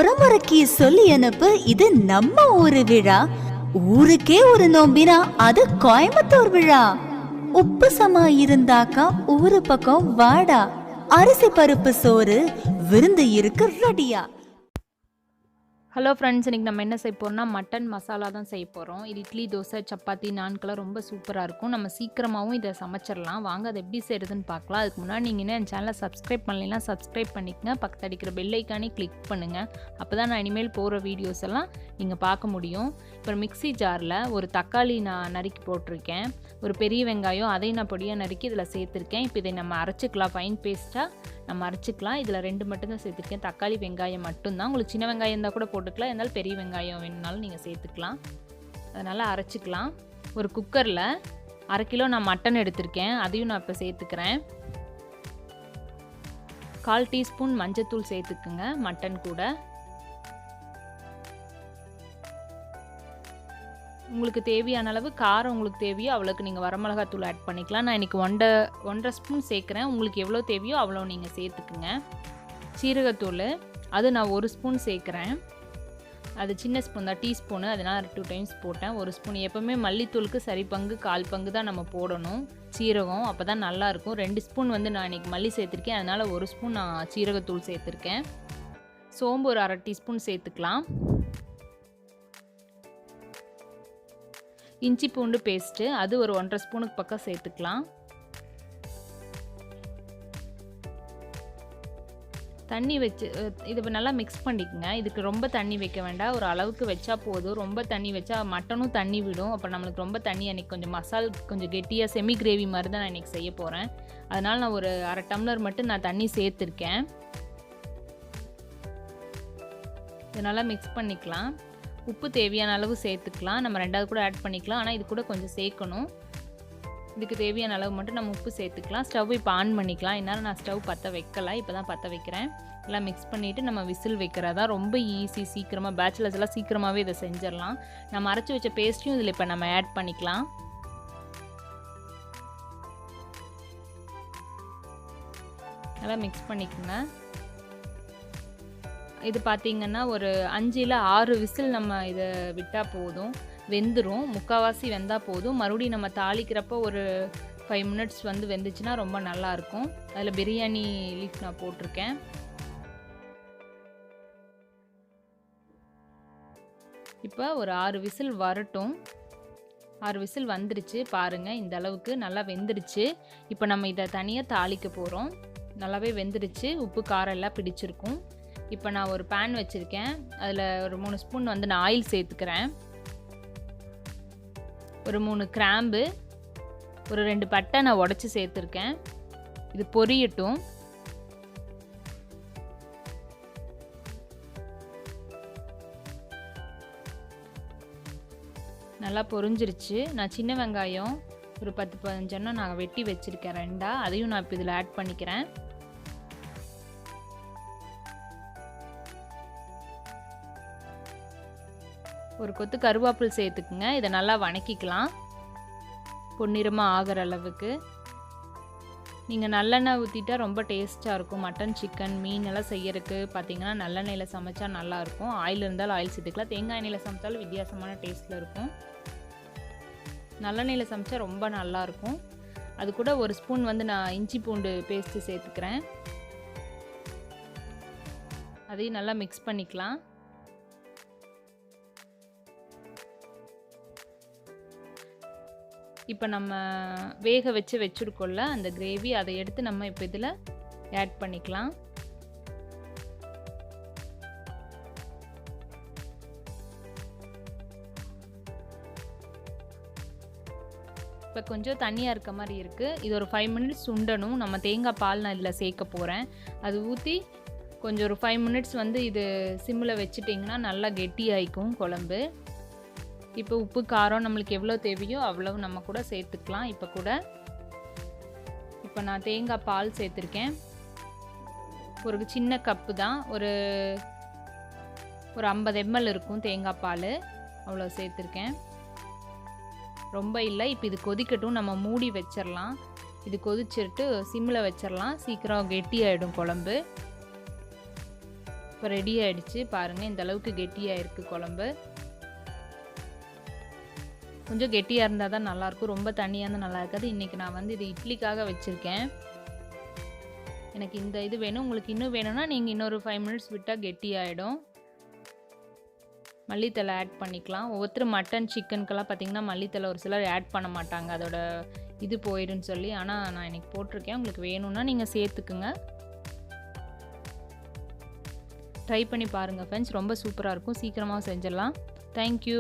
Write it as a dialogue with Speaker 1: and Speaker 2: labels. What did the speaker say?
Speaker 1: முறைக்கு சொல்லி அனுப்பு, இது நம்ம ஊரு விழா. ஊருக்கே ஒரு நோம்பினா அது கோயம்புத்தூர் விழா. உப்பு சமா இருந்தாக்கா ஊரு பக்கம் வாடா. அரிசி பருப்பு சோறு விருந்து இருக்கு ரெடியா.
Speaker 2: ஹலோ ஃப்ரெண்ட்ஸ், இன்றைக்கி நம்ம என்ன செய்ய போகிறோம்னா மட்டன் மசாலா தான் செய்ய போகிறோம். இது இட்லி, தோசை, சப்பாத்தி, நான்கெல்லாம் ரொம்ப சூப்பராக இருக்கும். நம்ம சீக்கிரமாகவும் இதை சமைச்சிடலாம். வாங்க அதை எப்படி செய்கிறதுன்னு பார்க்கலாம். அதுக்கு முன்னாடி நீங்கள் என்ன என் சேனலை சப்ஸ்கிரைப் பண்ணலைன்னா சப்ஸ்கிரைப் பண்ணிக்கங்க. பக்கத்து அடிக்கிற பெல் ஐக்கானே கிளிக் பண்ணுங்கள். அப்போ தான் நான் இனிமேல் போகிற வீடியோஸ் எல்லாம் நீங்கள் பார்க்க முடியும். இப்போ மிக்ஸி ஜாரில் ஒரு தக்காளி நான் நறுக்கி போட்டிருக்கேன். ஒரு பெரிய வெங்காயம் அதையும் நான் பொடியாக நறுக்கி இதில் சேர்த்துருக்கேன். இப்போ இதை நம்ம அரைச்சிக்கலாம், ஃபைன் பேஸ்ட்டாக நம்ம அரைச்சிக்கலாம். இதில் 2 மட்டும்தான் சேர்த்துருக்கேன், தக்காளி வெங்காயம் மட்டும்தான். உங்களுக்கு சின்ன வெங்காயம் இருந்தால் கூட போட்டுக்கலாம், இருந்தாலும் பெரிய வெங்காயம் வேணுனாலும் நீங்கள் சேர்த்துக்கலாம். அதனால் அரைச்சிக்கலாம். ஒரு குக்கரில் 1/2 கிலோ நான் மட்டன் எடுத்திருக்கேன், அதையும் நான் இப்போ சேர்த்துக்கிறேன். 1/4 டீஸ்பூன் மஞ்சத்தூள் சேர்த்துக்குங்க மட்டன் கூட. உங்களுக்கு தேவையான அளவு காரம் உங்களுக்கு தேவையோ அவ்வளோக்கு நீங்கள் வரமிளகாத்தூள் ஆட் பண்ணிக்கலாம். நான் இன்றைக்கி 1.5 ஸ்பூன் சேர்க்குறேன். உங்களுக்கு எவ்வளோ தேவையோ அவ்வளோ நீங்கள் சேர்த்துக்குங்க. சீரகத்தூள் அது நான் 1 ஸ்பூன் சேர்க்குறேன். அது சின்ன ஸ்பூன் தான், டீஸ்பூனு, அதனால் 2 டைம்ஸ் போட்டேன். 1 ஸ்பூன். எப்போவுமே மல்லித்தூளுக்கு சரி பங்கு 1/4 பங்கு தான் நம்ம போடணும் சீரகம், அப்போ தான் நல்லாயிருக்கும். 2 ஸ்பூன் நான் இன்றைக்கி மல்லி சேர்த்துருக்கேன், அதனால் 1 ஸ்பூன் நான் சீரகத்தூள் சேர்த்துருக்கேன். சோம்பு ஒரு 1/2 டீஸ்பூன் சேர்த்துக்கலாம். இஞ்சி பூண்டு பேஸ்ட்டு அது ஒரு 1.5 ஸ்பூனுக்கு பக்கம் சேர்த்துக்கலாம். தண்ணி வச்சு இதை நல்லா மிக்ஸ் பண்ணிக்கோங்க. இதுக்கு ரொம்ப தண்ணி வைக்க வேண்டாம், ஒரு அளவுக்கு வச்சா போதும். ரொம்ப தண்ணி வச்சா மட்டனும் தண்ணி விடும், அப்போ நம்மளுக்கு ரொம்ப தண்ணி. அன்றைக்கி கொஞ்சம் மசால் கொஞ்சம் கெட்டியாக செமி கிரேவி மாதிரி தான் நான் இன்றைக்கி செய்ய போகிறேன். அதனால் நான் ஒரு 1/2 டம்ளர் மட்டும் நான் தண்ணி சேர்த்துருக்கேன். இதை நல்லா மிக்ஸ் பண்ணிக்கலாம். உப்பு தேவையான அளவு சேர்த்துக்கலாம், நம்ம 2வது கூட ஆட் பண்ணிக்கலாம், ஆனால் இது கூட கொஞ்சம் சேர்க்கணும். இதுக்கு தேவையான அளவு மட்டும் நம்ம உப்பு சேர்த்துக்கலாம். ஸ்டவ் இப்போ ஆன் பண்ணிக்கலாம். என்னால் நான் ஸ்டவ் பற்ற வைக்கல, இப்போ தான் பற்ற வைக்கிறேன். எல்லாம் மிக்ஸ் பண்ணிவிட்டு நம்ம விசில் வைக்கிறதா ரொம்ப ஈஸி. சீக்கிரமாக பேச்சுலர்ஸ் எல்லாம் சீக்கிரமாகவே இதை செஞ்சிடலாம். நம்ம அரைச்சி வச்ச பேஸ்ட்டையும் இதில் இப்போ நம்ம ஆட் பண்ணிக்கலாம். நல்லா மிக்ஸ் பண்ணிக்கோங்க. இது பார்த்திங்கன்னா ஒரு 5 இல்ல 6 விசில் நம்ம இதை விட்டால் போதும், வெந்துடும். முக்கால்வாசி வெந்தால் போதும். மறுபடியும் நம்ம தாளிக்கிறப்போ ஒரு 5 மினிட்ஸ் வெந்துச்சுன்னா ரொம்ப நல்லாயிருக்கும். அதில் பிரியாணி லீஃப் நான் போட்டிருக்கேன். இப்போ ஒரு 6 விசில் வரட்டும். 6 விசில் வந்துருச்சு பாருங்கள், இந்த அளவுக்கு நல்லா வெந்துருச்சு. இப்போ நம்ம இதை தனியாக தாளிக்க போகிறோம். நல்லாவே வெந்துருச்சு, உப்பு காரம் எல்லாம் பிடிச்சிருக்கும். இப்போ நான் ஒரு பேன் வச்சுருக்கேன், அதில் ஒரு 3 ஸ்பூன் நான் ஆயில் சேர்த்துக்கிறேன். ஒரு 3 கிராம்பு, ஒரு 2 பட்டை நான் உடச்சி சேர்த்துருக்கேன். இது பொரியட்டும். நல்லா பொரிஞ்சிருச்சு. நான் சின்ன வெங்காயம் ஒரு 10-15 நான் வெட்டி வச்சுருக்கேன் 2. அதையும் நான் இப்போ இதில் ஆட் பண்ணிக்கிறேன். ஒரு கொத்து கருவேப்பிலை சேர்த்துக்குங்க. இதை நல்லா வணக்கிக்கலாம் பொன்னிறமாக ஆகிற அளவுக்கு. நீங்கள் நல்லெண்ணெய் ஊற்றிட்டா ரொம்ப டேஸ்ட்டாக இருக்கும். மட்டன், சிக்கன், மீன் எல்லாம் செய்யறதுக்கு பார்த்தீங்கன்னா நல்லெண்ணெயில் சமைச்சா நல்லாயிருக்கும். ஆயில் இருந்தாலும் ஆயில் சேர்த்துக்கலாம், தேங்காய் எண்ணெயில் சமைச்சாலும் வித்தியாசமான டேஸ்ட்டில் இருக்கும். நல்லெண்ணெயில் சமைச்சா ரொம்ப நல்லாயிருக்கும். அது கூட 1 ஸ்பூன் நான் இஞ்சி பூண்டு பேஸ்ட்டு சேர்த்துக்கிறேன். அதையும் நல்லா மிக்ஸ் பண்ணிக்கலாம். இப்போ நம்ம வேக வச்சுருக்கோம்ல அந்த கிரேவி, அதை எடுத்து நம்ம இப்போ இதில் ஆட் பண்ணிக்கலாம். இப்போ கொஞ்சம் தண்ணியாக இருக்க மாதிரி இருக்குது. இது ஒரு 5 மினிட்ஸ் சுண்டணும். நம்ம தேங்காய் பால் நான் இதில் சேர்க்க போகிறேன். அது ஊற்றி கொஞ்சம் ஒரு 5 மினிட்ஸ் இது சிம்மில் வச்சுட்டிங்கன்னா நல்லா கெட்டியாயிக்கும் குழம்பு. இப்போ உப்பு காரம் நம்மளுக்கு எவ்வளோ தேவையோ அவ்வளவு நம்ம கூட சேர்த்துக்கலாம். இப்போ நான் தேங்காய் பால் சேர்த்துருக்கேன். ஒரு சின்ன கப்பு தான், ஒரு 50 ml இருக்கும் தேங்காய் பால், அவ்வளோ சேர்த்துருக்கேன். ரொம்ப இல்லை. இப்போ இது கொதிக்கட்டும், நம்ம மூடி வச்சிடலாம். இது கொதிச்சுட்டு சிம்மில் வச்சிடலாம், சீக்கிரம் கெட்டியாயிடும் குழம்பு. இப்போ ரெடி ஆகிடுச்சு பாருங்கள். இந்த அளவுக்கு கெட்டியாக இருக்குது குழம்பு. கொஞ்சம் கெட்டியாக இருந்தால் தான் நல்லாயிருக்கும், ரொம்ப தண்ணியாக இருந்தால் நல்லா இருக்காது. இன்றைக்கி நான் வந்து இது இட்லிக்காக வச்சுருக்கேன். எனக்கு இந்த இது வேணும். உங்களுக்கு இன்னும் வேணும்னா நீங்கள் இன்னொரு 5 மினிட்ஸ் விட்டால் கெட்டியாகிடும். மல்லித்தலை ஆட் பண்ணிக்கலாம். ஒவ்வொருத்தர் மட்டன் சிக்கனுக்கெல்லாம் பார்த்திங்கன்னா மல்லித்தலை ஒரு சிலர் ஆட் பண்ண மாட்டாங்க, அதோட இது போயிடுன்னு சொல்லி. ஆனால் நான் இன்றைக்கி போட்டிருக்கேன். உங்களுக்கு வேணும்னா நீங்கள் சேர்த்துக்குங்க. ட்ரை பண்ணி பாருங்கள் ஃப்ரெண்ட்ஸ், ரொம்ப சூப்பராக இருக்கும். சீக்கிரமாக செஞ்சிடலாம். தேங்க்யூ.